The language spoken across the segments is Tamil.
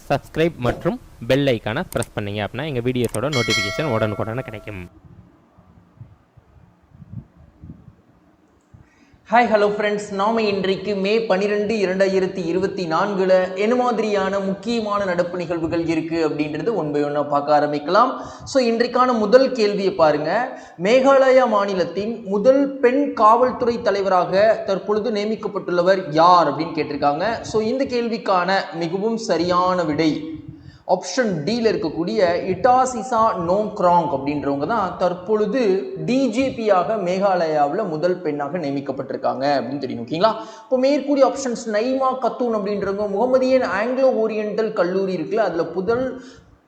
சப்ஸ்கிரைப் மற்றும் பெல் ஐக்கானை ப்ரெஸ் பண்ணிங்க அப்படின்னா எங்கள் வீடியோஸோட நோட்டிஃபிகேஷன் உடனுக்குடனே கிடைக்கும். ஹாய் ஹலோ ஃப்ரெண்ட்ஸ், நாம இன்றைக்கு மே 12, 2024 என்ன மாதிரியான முக்கியமான நடப்பு நிகழ்வுகள் இருக்கு அப்படின்றது ஒன் பை ஒன்னா பார்க்க ஆரம்பிக்கலாம். ஸோ இன்றைக்கான முதல் கேள்வியை பாருங்க. மேகாலயா மாநிலத்தின் முதல் பெண் காவல்துறை தலைவராக தற்பொழுது நியமிக்கப்பட்டுள்ளவர் யார் அப்படின்னு கேட்டிருக்காங்க. ஸோ இந்த கேள்விக்கான மிகவும் சரியான விடை ஆப்ஷன் டியில் இருக்கக்கூடிய இட்டாசிசா நோங்க்ராங் அப்படின்றவங்க தான் தற்பொழுது டிஜிபியாக மேகாலயாவில் முதல் பெண்ணாக நியமிக்கப்பட்டிருக்காங்க அப்படின்னு தெரியும். ஓகேங்களா? இப்போ மேற்கூடிய ஆப்ஷன்ஸ் நைமா கத்தூன் அப்படின்றவங்க முகமதியன் ஆங்கிலோ ஓரியண்டல் கல்லூரி இருக்குல்ல, அதில் முதல்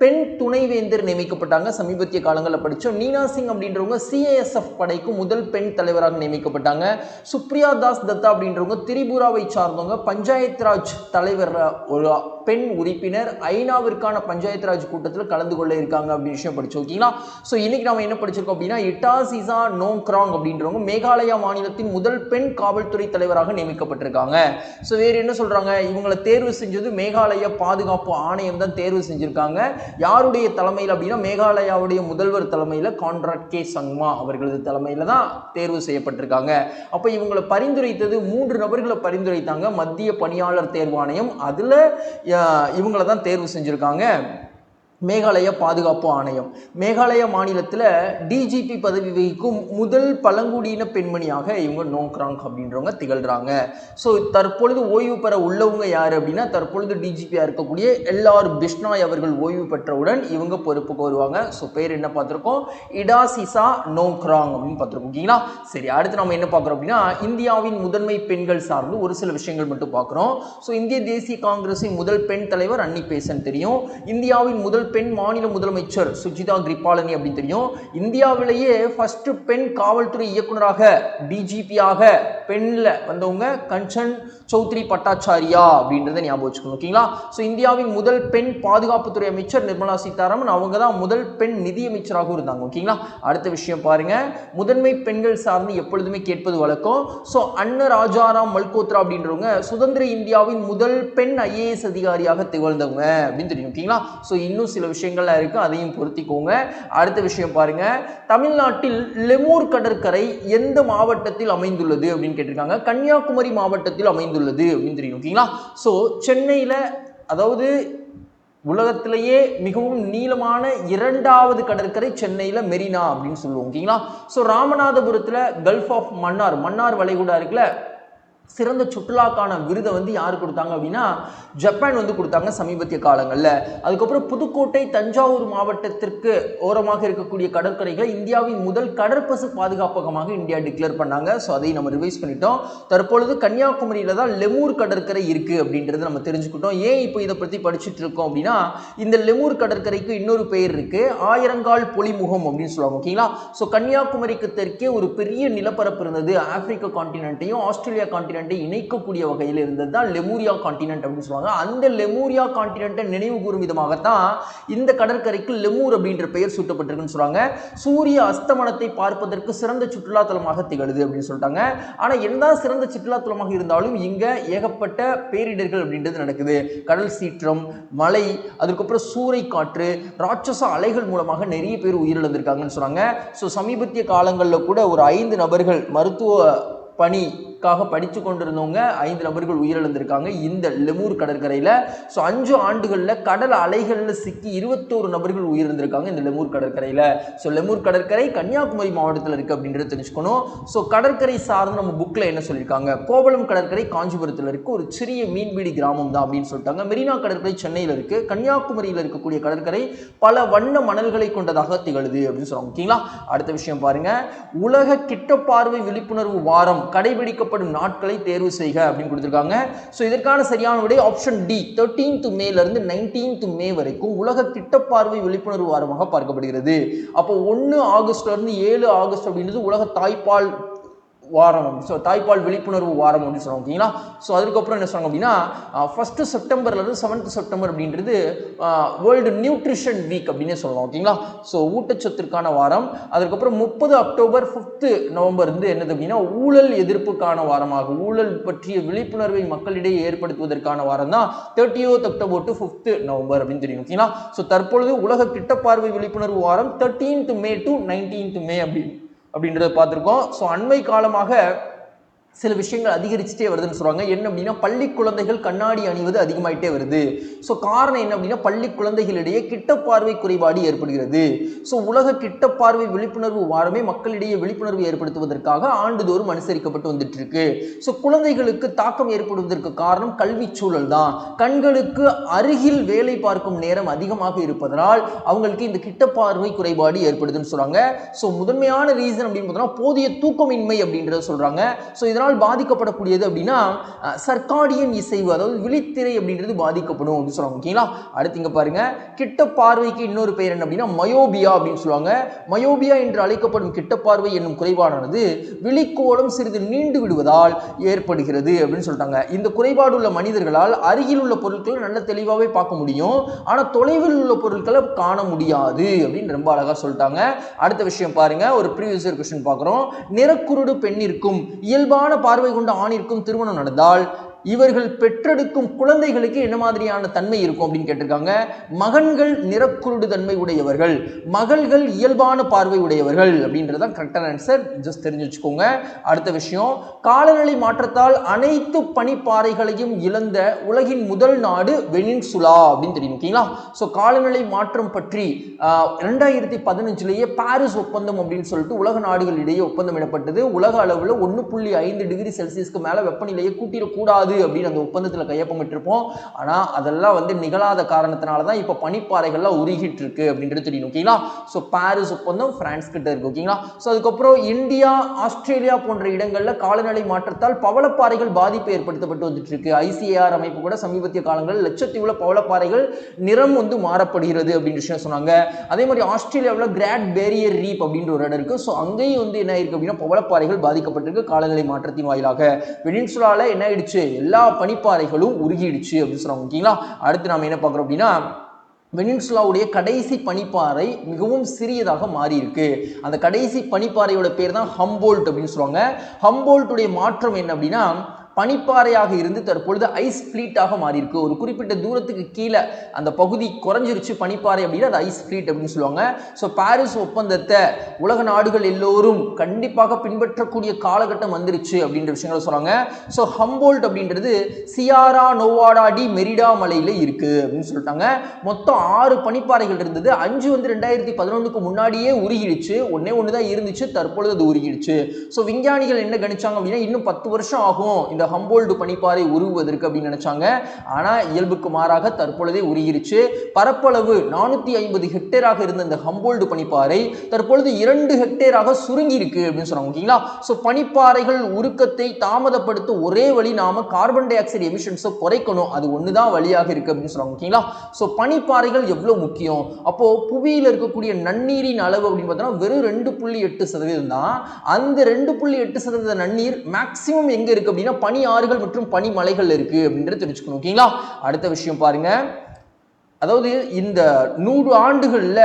பெண் துணைவேந்தர் நியமிக்கப்பட்டாங்க. சமீபத்திய காலங்களில் படித்தோம். நீனா சிங் அப்படின்றவங்க சிஐஎஸ்எஃப் படைக்கும் முதல் பெண் தலைவராக நியமிக்கப்பட்டாங்க. சுப்ரியா தாஸ் தத்தா அப்படின்றவங்க திரிபுராவை சார்ந்தவங்க பஞ்சாயத் ராஜ் தலைவர், ஒரு பெண் உறுப்பினர், ஐநாவிற்கான பஞ்சாயத்து ராஜ் கூட்டத்தில் கலந்து கொள்ள இருக்காங்க அப்படின்னு விஷயம் படிச்சோம். ஓகேங்களா? ஸோ இன்னைக்கு நம்ம என்ன படிச்சிருக்கோம் அப்படின்னா இட்டாசிசா நோங்க்ராங் அப்படின்றவங்க மேகாலயா மாநிலத்தின் முதல் பெண் காவல்துறை தலைவராக நியமிக்கப்பட்டிருக்காங்க. ஸோ வேறு என்ன சொல்றாங்க, இவங்களை தேர்வு செஞ்சது மேகாலய பாதுகாப்பு ஆணையம் தான் தேர்வு செஞ்சிருக்காங்க. யாருடைய தலைமையில் அப்படின்னா மேகாலயாவுடைய முதல்வர் தலைமையில் கான்ராட் கே சங்மா அவர்களது தலைமையில் தான் தேர்வு செய்யப்பட்டிருக்காங்க. அப்போ இவங்களை பரிந்துரைத்தது 3 நபர்களை பரிந்துரைத்தாங்க மத்திய பணியாளர் தேர்வாணையம். அதில் இவங்களை தான் தேர்வு செஞ்சுருக்காங்க மேகாலய பாதுகாப்பு ஆணையம். மேகாலய மாநிலத்தில் டிஜிபி பதவி வகிக்கும் முதல் பழங்குடியின பெண்மணியாக இவங்க நோங்க்ராங் அப்படின்றவங்க திகழ்கிறாங்க. ஸோ தற்பொழுது ஓய்வு பெற உள்ளவங்க யார் அப்படின்னா தற்பொழுது டிஜிபியாக இருக்கக்கூடிய எல்ஆர் பிஷ்னாய் அவர்கள் ஓய்வு பெற்றவுடன் இவங்க பொறுப்புக்கு வருவாங்க. ஸோ பேர் என்ன பார்த்துருக்கோம், இடாசிசா நோங்க்ராங் அப்படின்னு பார்த்துருக்கோம். ஓகேங்களா? சரி, அடுத்து நம்ம என்ன பார்க்குறோம் அப்படின்னா இந்தியாவின் முதன்மை பெண்கள் சார்ந்து ஒரு சில விஷயங்கள் மட்டும் பார்க்குறோம். ஸோ இந்திய தேசிய காங்கிரஸின் முதல் பெண் தலைவர் அன்னி பெசன்ட் தெரியும். இந்தியாவின் முதல் பெண் மாநில முதலமைச்சர் சுஜிதா கிருபாலனி அப்படின்னு தெரியும். இந்தியாவிலேயே ஃபர்ஸ்ட் பெண் காவல்துறை இயக்குநராக டிஜிபியாக பெண்ல வந்தவங்க கஞ்சன் சௌத்ரி பட்டாச்சாரியா அப்படின்றத ஞாபகம் வச்சுக்கணும். ஓகேங்களா? ஸோ இந்தியாவின் முதல் பெண் பாதுகாப்புத்துறை அமைச்சர் நிர்மலா சீதாராமன், அவங்க தான் முதல் பெண் நிதியமைச்சராகவும் இருந்தாங்க. ஓகேங்களா? அடுத்த விஷயம் பாருங்க, முதன்மை பெண்கள் சார்ந்து எப்பொழுதுமே கேட்பது வழக்கம். ஸோ அன்ன ராஜாராம் மல்கோத்ரா அப்படின்றவங்க சுதந்திர இந்தியாவின் முதல் பெண் ஐஏஎஸ் அதிகாரியாக திகழ்ந்தவங்க அப்படின்னு தெரியும். ஓகேங்களா? ஸோ இன்னும் சில விஷயங்கள்லாம் இருக்கு, அதையும் பொருத்திக்கோங்க. அடுத்த விஷயம் பாருங்க, தமிழ்நாட்டில் லெமூர் கடற்கரை எந்த மாவட்டத்தில் அமைந்துள்ளது அப்படின்னு கேட்டிருக்காங்க. கன்னியாகுமரி மாவட்டத்தில் அமைந்துள்ளது அப்படின்னு தெரியும். ஓகேங்களா? ஸோ சென்னையில், அதாவது உலகத்திலேயே மிகவும் நீளமான 2வது கடற்கரை சென்னையில் மெரினா அப்படின்னு சொல்லுவோம். ஓகேங்களா? ஸோ ராமநாதபுரத்தில் கல்ஃப் ஆஃப் மன்னார் வளைகுடா இருக்குல்ல, சிறந்த சுற்றுலாக்கான விருதை யார் கொடுத்தாங்க அப்படின்னா ஜப்பான் கொடுத்தாங்க சமீபத்திய காலங்களில். அதுக்கப்புறம் புதுக்கோட்டை தஞ்சாவூர் மாவட்டத்திற்கு ஓரமாக இருக்கக்கூடிய கடற்கரைகளை இந்தியாவின் முதல் கடற்பசு பாதுகாப்பகமாக இந்தியா டிக்ளேர் பண்ணாங்க. ஸோ அதை நம்ம ரிவைஸ் பண்ணிட்டோம். தற்பொழுது கன்னியாகுமரியில தான் லெமூர் கடற்கரை இருக்கு அப்படின்றத நம்ம தெரிஞ்சுக்கிட்டோம். ஏன் இப்போ இதை பற்றி படிச்சுட்டு இருக்கோம் அப்படின்னா இந்த லெமூர் கடற்கரைக்கு இன்னொரு பெயர் இருக்கு, ஆயிரங்கால் பொலிமுகம் அப்படின்னு சொல்லுவாங்க. ஓகேங்களா? ஸோ கன்னியாகுமரிக்கு தெற்கே ஒரு பெரிய நிலப்பரப்பு இருந்தது. ஆப்பிரிக்க கான்டினென்ட்டையும் ஆஸ்திரேலியா கான்டினென்ட் இணைக்கக்கூடிய வகையில் இருந்தது தான் லெமூரியா கான்டினென்ட் அப்படின்னு சொல்லுவாங்க. அந்த லெமூரியா கான்டினென்ட்டை நினைவு கூறும் விதமாகத்தான் இந்த கடற்கரைக்கு லெமூர் அப்படின்ற பெயர் சூட்டப்பட்டிருக்குன்னு சொல்றாங்க. சூரிய அஸ்தமனத்தை பார்ப்பதற்கு சிறந்த சுற்றுலா தலமாக திகழுது அப்படின்னு சொல்லிட்டாங்க. ஆனா என்ன சிறந்த சுற்றுலா தலமாக இருந்தாலும் இங்க ஏகப்பட்ட பேரிடர்கள் அப்படின்றது நடக்குது. கடல் சீற்றம், மழை, அதுக்கப்புறம் சூறை காற்று, ராட்சச அலைகள் மூலமாக நிறைய பேர் உயிரிழந்திருக்காங்கன்னு சொல்றாங்க. ஸோ சமீபத்திய காலங்களில் கூட ஒரு 5 நபர்கள் மருத்துவ பணிக்காக படித்து கொண்டிருந்தவங்க 5 நபர்கள் உயிரிழந்திருக்காங்க இந்த லெமூர் கடற்கரையில். ஸோ 5 ஆண்டுகளில் கடல் அலைகளில் சிக்கி 21 நபர்கள் உயிரிழந்திருக்காங்க இந்த லெமூர் கடற்கரையில். ஸோ லெமூர் கடற்கரை கன்னியாகுமரி மாவட்டத்தில் இருக்குது அப்படின்றத தெரிஞ்சுக்கணும். ஸோ கடற்கரை சார்ந்து நம்ம புக்கில் என்ன சொல்லியிருக்காங்க, கோவளம் கடற்கரை காஞ்சிபுரத்தில் இருக்குது, ஒரு சிறிய மீன்பிடி கிராமம் தான் அப்படின்னு சொல்லிட்டாங்க. மெரினா கடற்கரை சென்னையில் இருக்குது. கன்னியாகுமரியில் இருக்கக்கூடிய கடற்கரை பல வண்ண மணல்களை கொண்டதாக திகழுது அப்படின்னு சொல்லுவாங்க. ஓகேங்களா? அடுத்த விஷயம் பாருங்க, உலக கிட்ட பார்வை விழிப்புணர்வு வாரம் கடைபிடிக்கப்படும் நாட்களை தேர்வு செய்க அப்படின்னு கொடுத்திருக்காங்க. ஸோ இதற்கான சரியான விடை ஆப்ஷன் டி, 13th மேல இருந்து 19th மே வரைக்கும் உலக கிட்டப்பார்வை விழிப்புணர்வு வாரமாக பார்க்கப்படுகிறது. அப்போ 1 ஆகஸ்ட்ல இருந்து 7 ஆகஸ்ட் அப்படின்றது உலக தாய்ப்பால் வாரம், ஸோ தாய்ப்பால் விழிப்புணர்வு வாரம் அப்படின்னு சொல்லுவாங்க. ஓகேங்களா. ஸோ அதுக்கப்புறம் என்ன சொன்னாங்க அப்படின்னா 1 செப்டம்பர்லேருந்து 7 செப்டம்பர் அப்படின்றது வேர்ல்டு நியூட்ரிஷன் வீக் அப்படின்னே சொல்லலாம். ஓகேங்களா. ஸோ ஊட்டச்சத்திற்கான வாரம். அதுக்கப்புறம் 30 அக்டோபர் 5 நவம்பர் வந்து என்னது அப்படின்னா ஊழல் எதிர்ப்புக்கான வாரமாக, ஊழல் பற்றிய விழிப்புணர்வை மக்களிடையே ஏற்படுத்துவதற்கான வாரம் தான் 30th October to 5th November அப்படின்னு தெரியும். ஓகேங்களா. ஸோ தற்பொழுது உலக கிட்டப்பார்வை விழிப்புணர்வு வாரம் 13th மே டு 19th மே அப்படின்றத பார்த்துருக்கோம். ஸோ அண்மை காலமாக சில விஷயங்கள் அதிகரிச்சுட்டே வருதுன்னு சொல்றாங்க. என்ன அப்படின்னா பள்ளி குழந்தைகள் கண்ணாடி அணிவது அதிகமாயிட்டே வருது. ஸோ காரணம் என்ன அப்படின்னா பள்ளி குழந்தைகளிடையே கிட்டப்பார்வை குறைபாடு ஏற்படுகிறது. ஸோ உலக கிட்டப்பார்வை விழிப்புணர்வு வாரமே மக்களிடையே விழிப்புணர்வு ஏற்படுத்துவதற்காக ஆண்டுதோறும் அனுசரிக்கப்பட்டு வந்துட்டு இருக்கு. ஸோ குழந்தைகளுக்கு தாக்கம் ஏற்படுவதற்கு காரணம் கல்வி சூழல் தான். கண்களுக்கு அருகில் வேலை பார்க்கும் நேரம் அதிகமாக இருப்பதனால் அவங்களுக்கு இந்த கிட்டப்பார்வை குறைபாடு ஏற்படுதுன்னு சொல்றாங்க. ஸோ முதன்மையான ரீசன் அப்படின்னு பார்த்தோம்னா போதிய தூக்கமின்மை அப்படின்றத சொல்றாங்க. ஸோ இதனால் பாதிக்கப்படக்கூடியது அப்படின்னா சர்க்காடியன் இசைவு, அதாவது விழித்திரை அப்படின்றது பாதிக்கப்படும் அப்படின்னு சொல்லுவாங்க. ஓகேங்களா. அடுத்து இங்க பாருங்க, கிட்ட பார்வைக்கு இன்னொரு பெயர் என்ன அப்படின்னா மயோபியா அப்படின்னு சொல்லுவாங்க. மயோபியா என்று அழைக்கப்படும் கிட்ட பார்வை என்னும் குறைபாடானது விழிக்கோளம் சிறிது நீண்டு விடுவதால் ஏற்படுகிறது அப்படின்னு சொல்லிட்டாங்க. இந்த குறைபாடு உள்ள மனிதர்களால் அருகில் உள்ள பொருட்களை நல்ல தெளிவாகவே பார்க்க முடியும், ஆனா தொலைவில் உள்ள பொருட்களை காண முடியாது அப்படின்னு ரொம்ப அழகா சொல்லிட்டாங்க. அடுத்த விஷயம் பாருங்க, ஒரு ப்ரீவியஸ் இயர் क्वेश्चन பார்க்கிறோம். நிறக்குருடு பெண்ணிற்கும் இயல்பான பார்வை கொண்ட ஆணிற்கும் திருமணம் நடந்தால் இவர்கள் பெற்றெடுக்கும் குழந்தைகளுக்கு என்ன மாதிரியான தன்மை இருக்கும் அப்படின்னு கேட்டிருக்காங்க. மகன்கள் நிறக்குருடு தன்மை உடையவர்கள், மகள்கள் இயல்பான பார்வை உடையவர்கள் அப்படின்றதான் கரெக்டான ஆன்சர். ஜஸ்ட் தெரிஞ்சு வச்சுக்கோங்க. அடுத்த விஷயம், காலநிலை மாற்றத்தால் அனைத்து பனிப்பாறைகளையும் இழந்த உலகின் முதல் நாடு வெனின்சுலா அப்படின்னு தெரியும். ஓகேங்களா. ஸோ காலநிலை மாற்றம் பற்றி 2015 பாரிஸ் ஒப்பந்தம் அப்படின்னு சொல்லிட்டு உலக நாடுகளிடையே ஒப்பந்தம் இடப்பட்டது. உலக அளவில் 1.5 டிகிரி செல்சியஸ்க்கு மேல வெப்பநிலையை கூட்டிடக்கூடாது அப்படின்னு அந்த ஒப்பந்தத்தில் கையொப்பமிட்டிருப்போம். ஆனா அதெல்லாம் வந்து நிகழாத காரணத்தினால தான் இப்ப பனிப்பாறைகள்லாம் உருகிட்டு இருக்கு அப்படின்றது தெரியும். ஓகேங்களா. ஸோ பாரிஸ் ஒப்பந்தம் பிரான்ஸ் கிட்ட இருக்கு. ஓகேங்களா. ஸோ அதுக்கப்புறம் இந்தியா, ஆஸ்திரேலியா போன்ற இடங்கள்ல காலநிலை மாற்றத்தால் பவளப்பாறைகள் பாதிப்பு ஏற்படுத்தப்பட்டு வந்துட்டு இருக்கு. ICAR அமைப்பு கூட சமீபத்திய காலங்களில் லட்சத்தீவுல பவளப்பாறைகள் நிறம் வந்து மாறப்படுகிறது அப்படின்னு விஷயம் சொன்னாங்க. அதே மாதிரி ஆஸ்திரேலியாவில் கிரேட் பேரியர் ரீப் அப்படின்ற ஒரு இடம் இருக்கு. ஸோ அங்கேயும் வந்து என்ன இருக்கு அப்படின்னா பவளப்பாறைகள் பாதிக்கப்பட்டிருக்கு காலநிலை மாற்றத்தின் வாயிலாக. வெனின்சுலால என்ன ஆயிடுச்சு, எல்லா பனிப்பாறைகளும் உருகிடுச்சு அப்படின்னு சொல்றாங்க. ஓகேங்களா. அடுத்து நாம என்ன பார்க்கிறோம் அப்படின்னா வெனின்சுலாவுடைய கடைசி பனிப்பாறை மிகவும் சிறியதாக மாறி இருக்கு. அந்த கடைசி பனிப்பாறையோட பேர் தான் ஹம்போல்ட் அப்படின்னு சொல்லுவாங்க. ஹம்போல்ட்டுடைய மாற்றம் என்ன அப்படின்னா பனிப்பாறையாக இருந்து தற்பொழுது ஐஸ் ஃபிளீட்டாக மாறி இருக்கு. ஒரு குறிப்பிட்ட தூரத்துக்கு கீழே அந்த பகுதி குறைஞ்சிருச்சு பனிப்பாறை அப்படின்னா அது ஐஸ் ஃபிளீட் அப்படின்னு சொல்லுவாங்க. ஸோ பாரிஸ் ஒப்பந்தத்தை உலக நாடுகள் எல்லோரும் கண்டிப்பாக பின்பற்றக்கூடிய காலகட்டம் வந்துருச்சு அப்படின்ற விஷயங்களை சொல்றாங்க. ஸோ ஹம்போல்ட் அப்படின்றது சியாரா நோவாடா டி மெரிடா மலையில இருக்கு அப்படின்னு சொல்லிட்டாங்க. மொத்தம் 6 பனிப்பாறைகள் இருந்தது. 5 வந்து 2011க்கு முன்னாடியே உருகிடுச்சு. ஒண்ணு தான் இருந்துச்சு, தற்பொழுது அது உருகிடுச்சு. ஸோ விஞ்ஞானிகள் என்ன கணிச்சாங்க அப்படின்னா இன்னும் 10 வருஷம் ஆகும் இந்த ஹம்போல்ட் பனிப்பாறை உருகுவதற்கு அப்படின்னு நினைச்சாங்க. ஆனா இயல்புக்கு மாறாக தற்பொழுதே உருகிருச்சு. பரப்பளவு 450 ஹெக்டேராக இருந்த இந்த ஹம்போல்ட் பனிப்பாறை தற்பொழுது 2 ஹெக்டேராக சுருங்கி இருக்கு அப்படின்னு சொன்னாங்க. ஓகேங்களா. ஸோ பனிப்பாறைகள் உருக்கத்தை தாமதப்படுத்த ஒரே வழி நாம கார்பன் டை ஆக்சைடு எமிஷன்ஸை குறைக்கணும், அது ஒண்ணுதான் வழியாக இருக்கு அப்படின்னு சொல்றாங்க. ஓகேங்களா. ஸோ பனிப்பாறைகள் எவ்வளவு முக்கியம், அப்போ புவியில் இருக்கக்கூடிய நன்னீரின் அளவு அப்படின்னு பார்த்தோம்னா வெறும் 2.8% தான். அந்த 2.8% நன்னீர் மேக்சிமம் எங்க இருக்கு அப்படின்னா பனி ஆறுகள் மற்றும் பனி மலைகள் இருக்கு அப்படின்றது தெரிஞ்சுக்கணும். ஓகேங்களா. அடுத்த விஷயம் பாருங்க, அதாவது இந்த 100 ஆண்டுகள்ல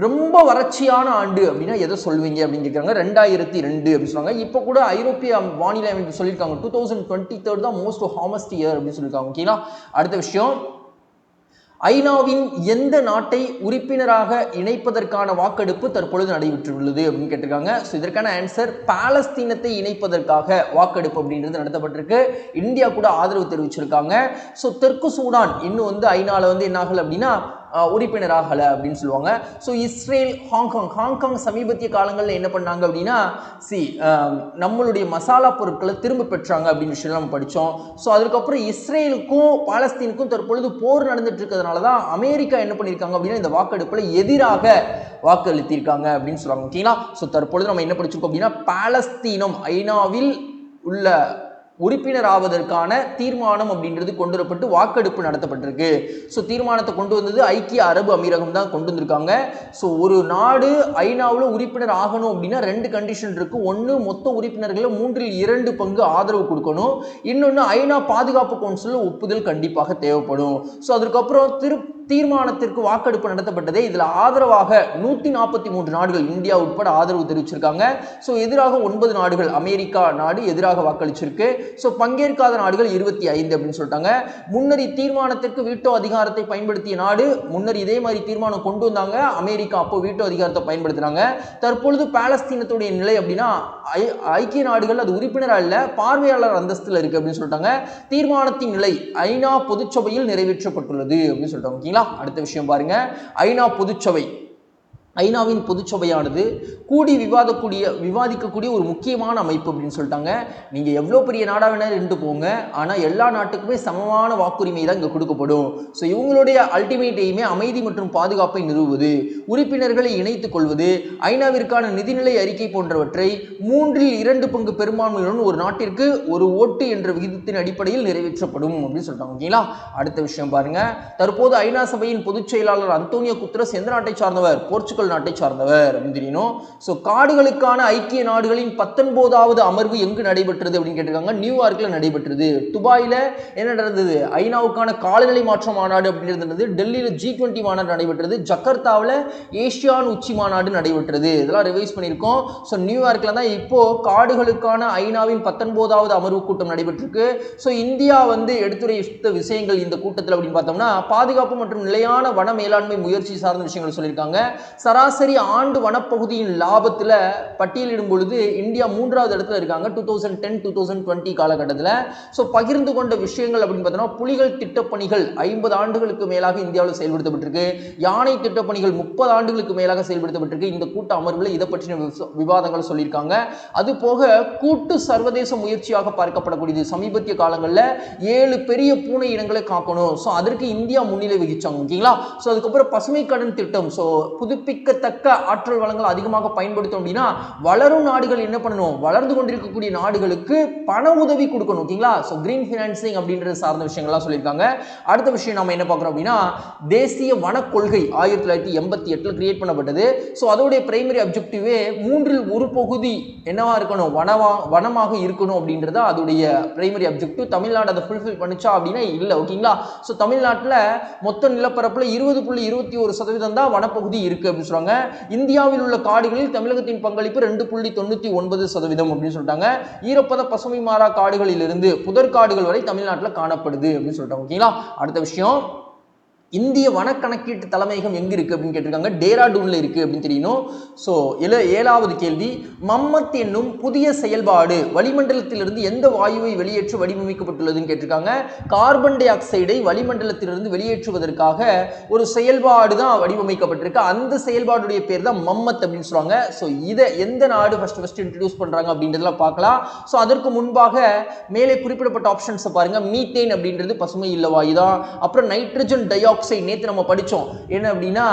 ரொம்ப வறட்சியான ஆண்டு அப்படின்னா எதை சொல்வீங்க அப்படின்னு கேட்குறாங்க. 2002 அப்படின்னு சொன்னாங்க. இப்போ கூட ஐரோப்பிய வானிலை அமைப்பு சொல்லியிருக்காங்க 2023 தான் மோஸ்ட் ஹார்மஸ்ட் இயர் அப்படின்னு சொல்லியிருக்காங்க. ஓகேங்களா. அடுத்த விஷயம், ஐநாவின் எந்த நாட்டை உறுப்பினராக இணைப்பதற்கான வாக்கெடுப்பு தற்பொழுது நடைபெற்றுள்ளது அப்படின்னு கேட்டிருக்காங்க. ஸோ இதற்கான ஆன்சர் பாலஸ்தீனத்தை இணைப்பதற்காக வாக்கெடுப்பு அப்படின்றது நடத்தப்பட்டிருக்கு. இந்தியா கூட ஆதரவு தெரிவிச்சிருக்காங்க. ஸோ தெற்கு சூடான் இன்னும் வந்து ஐநாவில் வந்து என்ன ஆகலை அப்படின்னா உறுப்பினராகல அப்படின்னு சொல்லுவாங்க. ஸோ இஸ்ரேல், ஹாங்காங் சமீபத்திய காலங்களில் என்ன பண்ணாங்க அப்படின்னா நம்மளுடைய மசாலா பொருட்களை திரும்ப பெற்றாங்க அப்படின்னு விஷயம் நம்ம படித்தோம். ஸோ அதுக்கப்புறம் இஸ்ரேலுக்கும் பாலஸ்தீனுக்கும் தற்பொழுது போர் நடந்துட்டு இருக்கிறதுனால தான் அமெரிக்கா என்ன பண்ணியிருக்காங்க அப்படின்னா இந்த வாக்கெடுப்பில் எதிராக வாக்களித்திருக்காங்க அப்படின்னு சொல்லுவாங்க. ஓகேங்களா. ஸோ தற்பொழுது நம்ம என்ன படிச்சிருக்கோம் அப்படின்னா பாலஸ்தீனம் ஐநாவில் உள்ள உறுப்பினர் ஆவதற்கான தீர்மானம் அப்படின்றது கொண்டு வரப்பட்டு வாக்கெடுப்பு நடத்தப்பட்டிருக்கு. ஸோ தீர்மானத்தை கொண்டு வந்தது ஐக்கிய அரபு அமீரகம் தான் கொண்டு வந்திருக்காங்க. ஸோ ஒரு நாடு ஐநாவில் உறுப்பினர் ஆகணும் அப்படின்னா 2 கண்டிஷன் இருக்கு. ஒன்று, மொத்த உறுப்பினர்களில் 3/2 பங்கு ஆதரவு கொடுக்கணும். இன்னொன்று, ஐநா பாதுகாப்பு கவுன்சிலில் ஒப்புதல் கண்டிப்பாக தேவைப்படும். ஸோ அதுக்கப்புறம் தீர்மானத்திற்கு வாக்கெடுப்பு நடத்தப்பட்டதே. இதில் ஆதரவாக 143 நாடுகள், இந்தியா உட்பட ஆதரவு தெரிவிச்சிருக்காங்க. ஸோ எதிராக 9 நாடுகள், அமெரிக்கா நாடு எதிராக வாக்களிச்சிருக்கு. ஸோ பங்கேற்காத நாடுகள் 25 அப்படின்னு சொல்லிட்டாங்க. முன்னர் தீர்மானத்திற்கு வீட்டோ அதிகாரத்தை பயன்படுத்திய நாடு, முன்னர் இதே மாதிரி தீர்மானம் கொண்டு வந்தாங்க, அமெரிக்கா அப்போ வீட்டோ அதிகாரத்தை பயன்படுத்தினாங்க. தற்பொழுது பாலஸ்தீனத்துடைய நிலை அப்படின்னா ஐக்கிய நாடுகள் அது உறுப்பினர் அல்ல, பார்வையாளர் அந்தஸ்தில் இருக்கு அப்படின்னு சொல்லிட்டாங்க. தீர்மானத்தின் நிலை ஐநா பொதுச்சபையில் நிறைவேற்றப்பட்டுள்ளது அப்படின்னு சொல்லிட்டாங்க. அடுத்த விஷயம் பாருங்க, ஐநாவின் பொதுச்சபையானது கூடி விவாதிக்கக்கூடிய ஒரு முக்கியமான அமைப்பு அப்படின்னு சொல்லிட்டாங்க. நீங்க எவ்வளோ பெரிய நாடா வேணா இருந்து போங்க, ஆனால் எல்லா நாட்டுக்குமே சமமான வாக்குரிமை தான் இங்கே கொடுக்கப்படும். ஸோ இவங்களுடைய அல்டிமேட் எய்மே அமைதி மற்றும் பாதுகாப்பை நிறுவுவது, உறுப்பினர்களை இணைத்துக் கொள்வது, ஐநாவிற்கான நிதிநிலை அறிக்கை போன்றவற்றை 3/2 பங்கு பெரும்பான்மையுடன் ஒரு நாட்டிற்கு ஒரு ஓட்டு என்ற விகிதத்தின் அடிப்படையில் நிறைவேற்றப்படும் அப்படின்னு சொல்லிட்டாங்க. ஓகேங்களா? அடுத்த விஷயம் பாருங்க, தற்போது ஐநா சபையின் பொதுச் செயலாளர் அந்தோனியோ குத்ரஸ் எந்த நாட்டை சார்ந்தவர்? போர்ச்சுகல் நாட்டை சார்ந்தவர் அப்படின்னு தெரியணும். சோ காடுகளுக்கான ஐக்கிய நாடுகளின் 19வது அமர்வு எங்கு நடைபெற்றது அப்படின்னு கேட்டிருக்காங்க. நியூயார்க்ல நடைபெற்றது. துபாயில என்ன நடந்தது? ஐநாவுக்கான காலநிலை மாற்ற மாநாடு அப்படின்றது. டெல்லியில G20 மாநாடு நடைபெற்றது. ஜகார்த்தாவில் ஏசியான் உச்சி மாநாடு நடைபெற்றது. இதெல்லாம் ரிவைஸ் பண்ணியிருக்கோம். ஸோ நியூயார்க்ல தான் இப்போ காடுகளுக்கான ஐநாவின் 19வது அமர்வு கூட்டம் நடைபெற்றிருக்கு. ஸோ இந்தியா எடுத்துரைத்த விஷயங்கள் இந்த கூட்டத்தில் அப்படின்னு பார்த்தோம்னா, பாதுகாப்பு மற்றும் நிலையான வன மேலாண்மை முயற்சி சார்ந்த விஷயங்கள் சொல்லியிருக்காங்க. சராசரி ஆண்டு வனப்பகுதியின் லாபத்தில் பட்டியலிடும் பொழுது இந்தியா 3வது இடத்துல இருக்காங்க 2010-2020 காலகட்டத்தில். ஸோ பகிர்ந்து கொண்ட விஷயங்கள் அப்படின்னு பார்த்தோம்னா, புலிகள் திட்டப்பணிகள் 50 ஆண்டுகளுக்கு மேலாக இந்தியாவில் செயல்படுத்தப்பட்டிருக்கு. யானை திட்டப்பணிகள் 30 ஆண்டுகளுக்கு மேலாக செயல்படுத்தப்பட்டிருக்கு. இந்த கூட்ட அமர்வில் இதை பற்றின விவாதங்கள் சொல்லியிருக்காங்க. அது போக கூட்டு சர்வதேச முயற்சியாக பார்க்கப்படக்கூடியது. சமீபத்திய காலங்களில் 7 பெரிய பூனை இனங்களை காக்கணும். ஸோ அதற்கு இந்தியா முன்னிலை வகிச்சாங்க. ஓகேங்களா? ஸோ அதுக்கப்புறம் பசுமை கடன் திட்டம். ஸோ புதுப்பிக்கத்தக்க ஆற்றல் வளங்கள் அதிகமாக பயன்படுத்தணும் அப்படின்னா வளரும் நாடுகள் என்ன பண்ணணும்? வளர்ந்து கொண்டிருக்கக்கூடிய நாடுகளுக்கு பண உதவி கொடுக்கணும். ஓகேங்களா? ஸோ கிரீன் ஃபினான்சிங் அப்படின்றது சார்ந்த விஷயங்கள்லாம் சொல்லியிருக்காங்க. அடுத்த விஷயம் நம்ம என்ன பார்க்குறோம் அப்படின்னா, தேசிய வன கொள்கை 1988 கிரியேட் பண்ணப்பட்டது. ஸோ அதோடைய பிரைமரி அப்ஜெக்டிவே 3/1 பகுதி என்னவா இருக்கணும்? வனமாக இருக்கணும் அப்படின்றத அதோடைய பிரைமரி அப்ஜெக்டிவ். தமிழ்நாடு அதை ஃபுல்ஃபில் பண்ணிச்சா அப்படின்னா இல்லை. ஓகேங்களா? ஸோ தமிழ்நாட்டில் மொத்த நிலப்பரப்பில் 20.21% தான் வனப்பகுதி இருக்கு அப்படின்னு சொல்றாங்க. இந்தியாவில் உள்ள காடுகளில் தமிழகத்தின் பங்களிப்பு 2.99% அப்படின்னு சொல்லிட்டாங்க. ஈரப்பத பசுமை மாறா காடுகளில் இருந்து புதர் காடுகள் வரை தமிழ்நாட்டில் காணப்படுது அப்படின்னு சொல்லிட்டாங்க. ஓகேங்களா? அடுத்த விஷயம், இந்திய வனக்கணக்கீட்டு தலைமையகம் எங்க இருக்கு அப்படின்னு கேட்டிருக்காங்க. டேராடூன்ல இருக்கு அப்படின்னு தெரியணும். ஸோ 7வது கேள்வி, மம்மத் என்னும் புதிய செயல்பாடு வளிமண்டலத்திலிருந்து எந்த வாயுவை வெளியேற்ற வடிவமைக்கப்பட்டுள்ளதுன்னு கேட்டிருக்காங்க. கார்பன் டை ஆக்சைடை வளிமண்டலத்திலிருந்து வெளியேற்றுவதற்காக ஒரு செயல்பாடு தான் வடிவமைக்கப்பட்டிருக்கு. அந்த செயல்பாடுடைய பேர் தான் மம்மத் அப்படின்னு சொல்லுவாங்க. ஸோ இதை எந்த நாடு ஃபர்ஸ்ட் இன்ட்ரடியூஸ் பண்றாங்க அப்படின்றதெல்லாம் பார்க்கலாம். ஸோ அதற்கு முன்பாக மேலே குறிப்பிடப்பட்ட ஆப்ஷன்ஸை பாருங்க. மீத்தேன் அப்படின்றது பசுமை இல்ல வாயு தான். அப்புறம் நைட்ரஜன் டை ஆக்சைடு நேத்து நம்ம படிச்சோம். என்ன அப்படின்னா,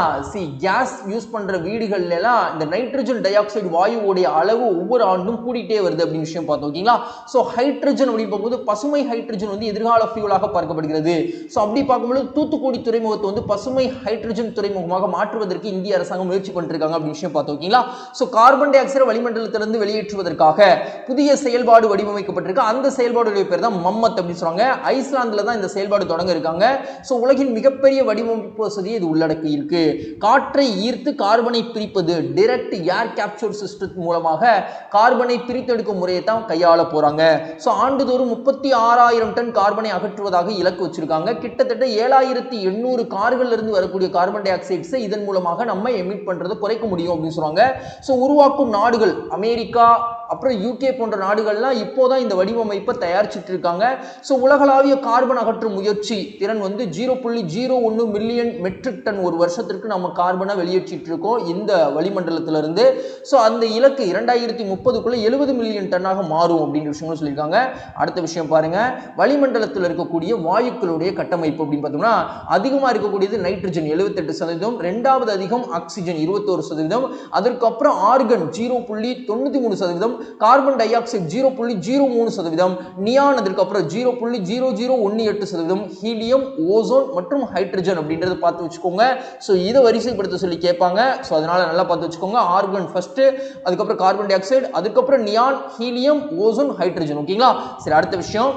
கேஸ் யூஸ் பண்ற வீடுகள்ல எல்லாம் இந்த நைட்ரஜன் டை ஆக்சைடு வாயுவோடைய அளவு ஒவ்வொரு ஆண்டும் கூடிட்டே வருது அப்படின்னு விஷயம் பார்த்தோம். ஓகேங்களா? ஸோ ஹைட்ரஜன் அப்படின்னு பார்க்கும்போது பசுமை ஹைட்ரஜன் எதிர்கால ஃபியூலாக பார்க்கப்படுகிறது. ஸோ அப்படி பார்க்கும்போது தூத்துக்குடி துறைமுகத்தை பசுமை ஹைட்ரஜன் துறைமுகமாக மாற்றுவதற்கு இந்திய அரசாங்கம் முயற்சி பண்ணிருக்காங்க அப்படின்னு விஷயம் பார்த்தோம். ஓகேங்களா? ஸோ கார்பன் டை ஆக்சைடு வளிமண்டலத்திலிருந்து வெளியேற்றுவதற்காக புதிய செயல்பாடு வடிவமைக்கப்பட்டிருக்கு. அந்த செயல்பாடுடைய பேர் தான் மம்மத் அப்படின்னு சொல்றாங்க. ஐஸ்லாந்துல தான் இந்த செயல்பாடு தொடங்க இருக்காங்க. ஸோ உலகின் மிகப்பெரிய வடிவமைப்பு வசதியை இது உள்ளடக்கி இருக்கு. காற்றை ஈர்த்து கார்பனை பிரிப்பது, டைரக்ட் ஏர் கேப்சர் சிஸ்டம் மூலமாக கார்பனை பிரித்தெடுக்கும் முறையை தான் கையாள போறாங்க. ஸோ ஆண்டுதோறும் 36,000 டன் கார்பனை அகற்றுவதாக இலக்கு வச்சிருக்காங்க. கிட்டத்தட்ட 7,800 கார்கள் இருந்து வரக்கூடிய கார்பன் டை ஆக்சைட்ஸை இதன் மூலமாக நம்ம எமிட் பண்றதை குறைக்க முடியும் அப்படின்னு சொல்றாங்க. ஸோ உருவாக்கும் நாடுகள் அமெரிக்கா, அப்புறம் UK போன்ற நாடுகள்லாம் இப்போதான் இந்த வடிவமைப்பை தயாரிச்சுட்டு இருக்காங்க. ஸோ உலகளாவிய கார்பன் அகற்றும் முயற்சி திறன் 0.01 0.01 மில்லியன் மெட்ரிக் டன் ஒரு வருஷத்திற்கு நம்ம கார்பனை வெளியேற்றிட்டு இருக்கோம் இந்த வளிமண்டலத்திலிருந்து. ஸோ அந்த இலக்கு 2030க்குள்ள 70 மில்லியன் டன்னாக மாறும் அப்படின்ற விஷயங்களும் சொல்லியிருக்காங்க. அடுத்த விஷயம் பாருங்க, வளிமண்டலத்தில் இருக்கக்கூடிய வாயுக்களுடைய கட்டமைப்பு அப்படின்னு பார்த்தோம்னா அதிகமாக இருக்கக்கூடியது நைட்ரஜன் 78%, ரெண்டாவது அதிகம் ஆக்சிஜன் 21%, அதற்கப்புறம் organ 0.93%, carbon di oxide 0.03%, neon அதற்கப்புறம் 0.0018%, ஹீலியம், ஓசோன் மற்றும் ஹைட்ரஜன் அப்படின்றது பார்த்து வச்சுக்கோங்க. ஸோ இதை வரிசைப்படுத்த சொல்லி கேட்பாங்க. ஸோ அதனால நல்லா பார்த்து வச்சுக்கோங்க. ஆர்கன் ஃபர்ஸ்ட், அதுக்கப்புறம் கார்பன் டை ஆக்சைடு, அதுக்கப்புறம் நியான், ஹீலியம், ஓசோன், ஹைட்ரஜன். ஓகேங்களா? சரி, அடுத்த விஷயம்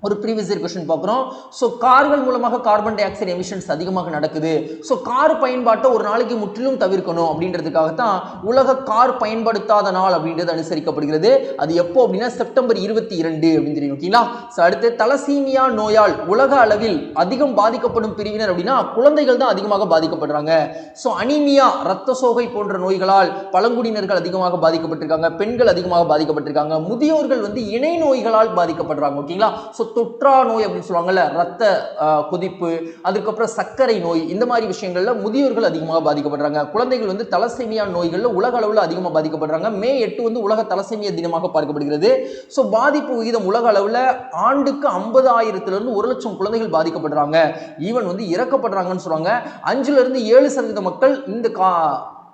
ஒரு ப்ரீவியஸ் இயர் क्वेश्चन பார்க்குறோம். ஸோ கார்கள் மூலமாக கார்பன் டை ஆக்சைடு எமிஷன்ஸ் அதிகமாக நடக்குது. ஸோ கார் பயன்பாட்டை ஒரு நாளைக்கு முற்றிலும் தவிர்க்கணும் அப்படின்றதுக்காகத்தான் உலக கார் பயன்படுத்தாத நாள் அப்படின்றது அனுசரிக்கப்படுகிறது. அது எப்போ அப்படின்னா செப்டம்பர் 22 அப்படின்னு தெரியும். ஓகேங்களா? ஸோ அடுத்து தலசீமியா நோயால் உலக அளவில் அதிகம் பாதிக்கப்படும் பிரிவினர் அப்படின்னா குழந்தைகள் தான் அதிகமாக பாதிக்கப்படுறாங்க. ஸோ அனீமியா ரத்த சோகை போன்ற நோய்களால் பழங்குடியினர்கள் அதிகமாக பாதிக்கப்பட்டிருக்காங்க, பெண்கள் அதிகமாக பாதிக்கப்பட்டிருக்காங்க, முதியோர்கள் இணை நோய்களால் பாதிக்கப்படுறாங்க. ஓகேங்களா? ஸோ தொற்றா நோய் அப்படின்னு சொல்லுவாங்கல்ல, ரத்த கொதிப்பு, அதுக்கப்புறம் சர்க்கரை நோய், இந்த மாதிரி விஷயங்கள்ல முதியோர்கள் அதிகமாக பாதிக்கப்படுறாங்க. குழந்தைகள் தலசீமியா நோய்கள்ல உலக அளவில் அதிகமாக பாதிக்கப்படுறாங்க. மே 8 உலக தலசீமியா தினமாக பார்க்கப்படுகிறது. ஸோ பாதிப்பு விகிதம் உலக அளவில் ஆண்டுக்கு 50,000 1 லட்சம் குழந்தைகள் பாதிக்கப்படுறாங்க. ஈவன் இறக்கப்படுறாங்கன்னு சொல்றாங்க. 5-7% மக்கள் இந்த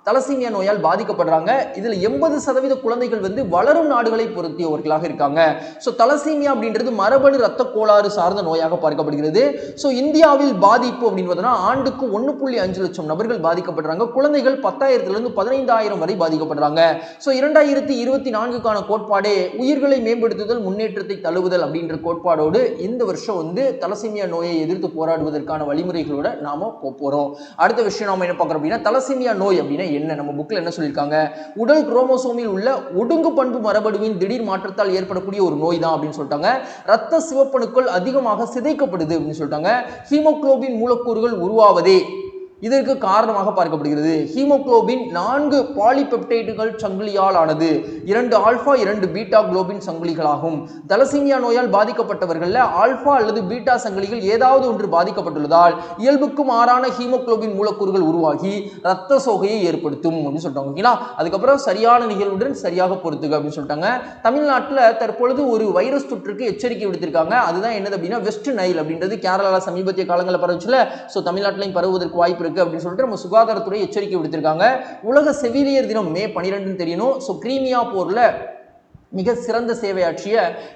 தலசீமியா நோயால் பாதிக்கப்படுறாங்க. இதுல 80% குழந்தைகள் வளரும் நாடுகளை பொருத்தியவர்களாக இருக்காங்க. ஸோ தலசீமியா அப்படின்றது மரபணு ரத்த கோளாறு சார்ந்த நோயாக பார்க்கப்படுகிறது. ஸோ இந்தியாவில் பாதிப்பு அப்படின்னு பார்த்தோம்னா ஆண்டுக்கு 1.5 லட்சம் நபர்கள் பாதிக்கப்படுறாங்க. குழந்தைகள் 10,000 15,000 வரை பாதிக்கப்படுறாங்க. ஸோ 2024க்கான கோட்பாடே உயிர்களை மேம்படுத்துதல், முன்னேற்றத்தை தழுவுதல் அப்படின்ற கோட்பாடோடு இந்த வருஷம் தலசீமியா நோயை எதிர்த்து போராடுவதற்கான வழிமுறைகளோட நாம போறோம். அடுத்த விஷயம் நாம என்ன பார்க்கறோம் அப்படின்னா தலசீமியா நோய் அப்படின்னா என்ன, நம்ம புக்ல என்ன சொல்லிருக்காங்க, உடல் குரோமோசோமில் உள்ள ஒடுங்கு பண்பு மரபணுவின் திடீர் மாற்றத்தால் ஏற்படக்கூடிய ஒரு நோய் தான் அப்படின்னு சொல்லிட்டாங்க. ரத்த சிவப்பணுக்கள் அதிகமாக சிதைக்கப்படுது அப்படின்னு சொல்லிட்டாங்க. ஹீமோகுளோபின் மூலக்கூறுகள் உருவாவதே இதற்கு காரணமாக பார்க்கப்படுகிறது. ஹீமோகுளோபின் 4 பாலிபெப்டைடுகள் சங்கிலியால் ஆனது, 2 ஆல்பா 2 பீட்டா குளோபின் சங்கிலிகளாகும். தலசீமியா நோயால் பாதிக்கப்பட்டவர்கள் ஆல்பா அல்லது பீட்டா சங்கிலிகள் ஏதாவது ஒன்று பாதிக்கப்பட்டுள்ளதால் இயல்புக்கு மாறான ஹீமோகுளோபின் மூலக்கூறுகள் உருவாகி ரத்த சோகையை ஏற்படுத்தும் அப்படின்னு சொல்லிட்டாங்க. ஓகேங்களா? அதுக்கப்புறம் சரியான நிகழ்வுடன் சரியாக பொறுத்துக அப்படின்னு சொல்லிட்டாங்க. தமிழ்நாட்டில் தற்பொழுது ஒரு வைரஸ் தொற்றுக்கு எச்சரிக்கை விடுத்திருக்காங்க. அதுதான் என்னது அப்படின்னா வெஸ்ட் நைல் அப்படின்றது கேரளால சமீபத்திய காலங்களில் பரவுச்சுல. ஸோ தமிழ்நாட்டிலையும் பரவுவதற்கு வாய்ப்பு இருக்கு அப்படின்னு சொல்லிட்டு நம்ம சுகாதாரத்துறை எச்சரிக்கை விடுத்திருக்காங்க. உலக செவிலியர் தினம் மே 12 தெரியணும். ஸோ கிரீமியா போர்ல மிக சிறந்த சேவையாற்றிய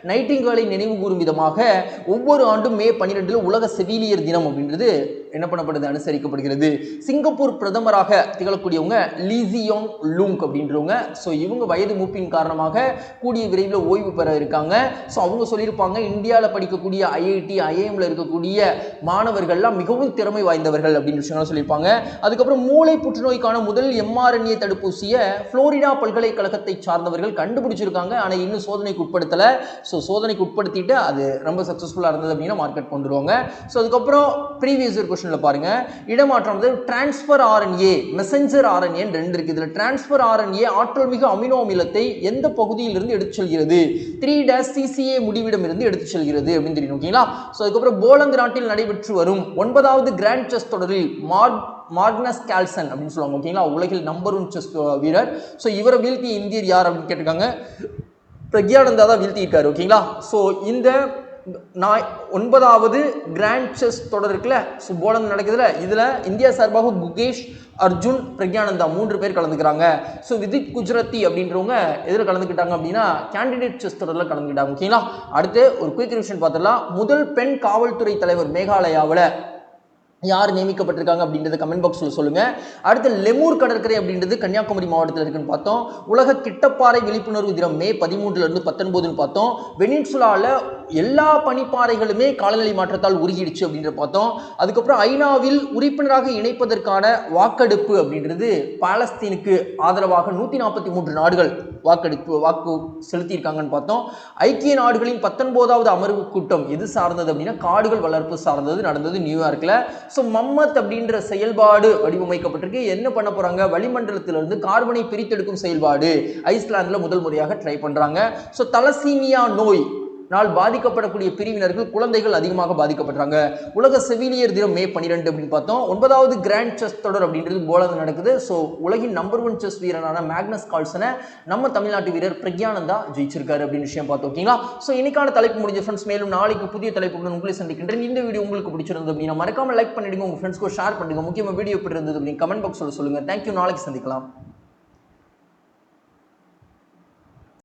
நைட்டிங்கேலை நினைவு கூறும் விதமாக ஒவ்வொரு ஆண்டும் மே 12 உலக செவிலியர் தினம் அப்படின்றது என்ன பண்ணப்படுது, அனுசரிக்கப்படுகிறது. சிங்கப்பூர் பிரதமராக திகழக்கூடியவங்க லீசியோங் லூங் அப்படின்றவங்க. ஸோ இவங்க வயது மூப்பின் காரணமாக கூடிய விரைவில் ஓய்வு பெற இருக்காங்க. ஸோ அவங்க சொல்லியிருப்பாங்க இந்தியாவில் படிக்கக்கூடிய ஐஐடி ஐஏஎம்ல இருக்கக்கூடிய மாணவர்கள்லாம் மிகவும் திறமை வாய்ந்தவர்கள் அப்படின்னு விஷயங்கள் சொல்லியிருப்பாங்க. அதுக்கப்புறம் மூளை புற்றுநோய்க்கான முதல் mRNA தடுப்பூசியை புளோரிடா பல்கலைக்கழகத்தை சார்ந்தவர்கள் கண்டுபிடிச்சிருக்காங்க. ஆனால் இன்னும் சோதனைக்கு உட்படுத்தல. ஸோ சோதனைக்கு உட்படுத்திட்டு அது ரொம்ப சக்ஸஸ்ஃபுல்லாக இருந்தது அப்படின்னா மார்க்கெட் கொண்டுருவாங்க. ஸோ அதுக்கப்புறம் ப்ரீவியஸ் கொஸ்டின்ல பாருங்க, இடமாற்றம் டிரான்ஸ்ஃபர் ஆர்என்ஏ, மெசஞ்சர் ஆர்என்ஏ 2 இருக்கு. இதுல டிரான்ஸ்ஃபர் ஆர்என்ஏ ஆற்றல் மிகு அமினோ அமிலத்தை எந்த பகுதியிலிருந்து எடுத்து செல்கிறது, 3-CCA முடிவிடம் இருந்து எடுத்து செல்கிறது அப்படின்னு தெரியும். ஓகேங்களா? ஸோ அதுக்கப்புறம் போலந்து நாட்டில் நடைபெற்று வரும் 9வது கிராண்ட் செஸ் தொடரில் மார்க்னஸ் கால்சன் அப்படின்னு சொல்லுவாங்க. ஓகேங்களா? உலகில் நம்பர் 1 செஸ் வீரர். ஸோ இவரை வீழ்த்திய இந்தியர் யார் அப்படின்னு கேட்டிருக்காங்க. பிரக்யானந்தா தான் வீழ்த்தியிருக்காரு. ஓகேங்களா? ஸோ இந்த 9வது கிராண்ட் செஸ் தொடர் இருக்குல்ல, ஸோ போலந்து நடக்குதுல, இதுல இந்தியா சார்பாக குகேஷ், அர்ஜுன், பிரக்யானந்தா 3 பேர் கலந்துக்கிறாங்க. ஸோ விதித் குஜராத்தி அப்படின்றவங்க எதில் கலந்துக்கிட்டாங்க அப்படின்னா கேண்டிடேட் செஸ் தொடரில் கலந்துக்கிட்டாங்க. ஓகேங்களா? அடுத்து ஒரு குயிக் ரிவிஷன் பார்த்துடலாம். முதல் பெண் காவல்துறை தலைவர் மேகாலயாவில் யார் நியமிக்கப்பட்டிருக்காங்க அப்படின்றத கமெண்ட் பாக்ஸில் சொல்லுங்க. அடுத்து லெமூர் கடற்கரை அப்படின்றது கன்னியாகுமரி மாவட்டத்தில் இருக்குன்னு பார்த்தோம். உலக கிட்டப்பாறை விழிப்புணர்வு தினம் மே 13 - 19 பார்த்தோம். வெனின்சுலால எல்லா பனிப்பாறைகளுமே காலநிலை மாற்றத்தால் உருகிடுச்சு அப்படின்ற பார்த்தோம். அதுக்கப்புறம் ஐநாவில் உறுப்பினராக இணைப்பதற்கான வாக்கெடுப்பு அப்படின்றது பாலஸ்தீனுக்கு ஆதரவாக 143 நாடுகள் வாக்கு செலுத்தியிருக்காங்கன்னு பார்த்தோம். ஐக்கிய நாடுகளின் 19வது அமர்வு கூட்டம் எது சார்ந்தது அப்படின்னா காடுகள் வளர்ப்பு சார்ந்தது, நடந்தது நியூயார்க்ல. ஸோ மம்மத் அப்படின்ற செயல்பாடு வடிவமைக்கப்பட்டிருக்கு. என்ன பண்ண போறாங்க, வளிமண்டலத்திலிருந்து கார்பனை பிரித்தெடுக்கும் செயல்பாடு ஐஸ்லாந்துல முதல் முறையாக ட்ரை பண்றாங்க. ஸோ தலசீமியா நோய் நாள் பாதிக்கப்படக்கூடிய பிரிவினர்கள் குழந்தைகள் அதிகமாக பாதிக்கப்படுறாங்க. உலக செவிலியர் தினம் மே 12 அப்படின்னு பார்த்தோம். 9வது கிராண்ட் செஸ் தொடர் அப்படின்றது போலாந்து நடக்குது. ஸோ உலகின் நம்பர் 1 செஸ் வீரரான மேக்னஸ் கால்சனை நம்ம தமிழ்நாட்டு வீரர் பிரக்யானந்தா ஜெயிச்சிருக்காரு அப்படின்னு விஷயம் பார்த்தோம். ஓகேங்களா? ஸோ இன்னைக்கான தலைப்பு முடிஞ்ச ஃப்ரெண்ட்ஸ். மேலும் நாளைக்கு புதிய தலைப்புடன் உங்களை சந்திக்கின்றேன். இந்த வீடியோ உங்களுக்கு பிடிச்சிருந்தது அப்படின்னா மறக்காம லைக் பண்ணிடுங்க, உங்க ஃப்ரெண்ட்ஸ்க்கு ஷேர் பண்ணுங்க. முக்கியமாக வீடியோ எப்படி இருந்தது அப்படின்னு கமெண்ட் பாக்ஸில் சொல்லுங்க. தேங்க்யூ. நாளைக்கு சந்திக்கலாம்.